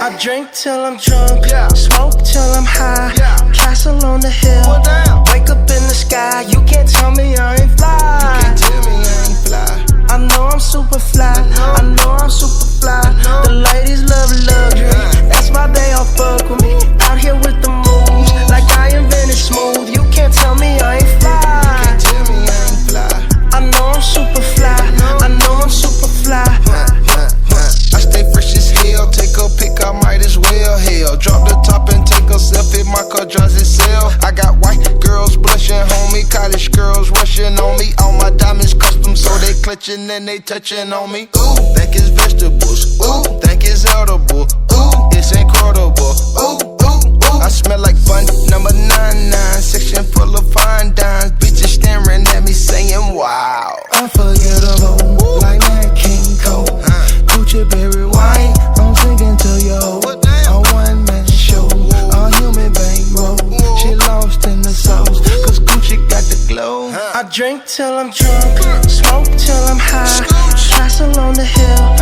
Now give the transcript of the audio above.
I drink till I'm drunk, smoke till I'm high. Castle on the hill, wake up in the sky. You can't tell me I ain't fly. I know I'm super fly. I know I'm super fly. The ladies love luxury. That's why they all fuck with me. Out here with the moves, like I invented smooth. You can't tell me I ain't fly. I know I'm super fly. I know I'm super fly. I stay fresh as hell. Take a pic, I might as well. Hell, drop the top and take a selfie. My car drives itself. I got white girls blushing, homie. College girls rushing on me. All my diamonds custom, so they clutching and they touching on me. Ooh, think it's vegetables. Ooh, think it's edible. Ooh, it's incredible. Ooh, ooh, ooh. I smell like bun number 99. Section full of fine dimes. Bitches staring at me saying, wow. Unforgettable, like Nat King Cole. Gucci berry wine, I'm singing to yo. A one-man show, a human bankroll. She lost in the sauce, cause Gucci got the glow. I drink till I'm drunk, smoke till I'm high. Castle on the hill,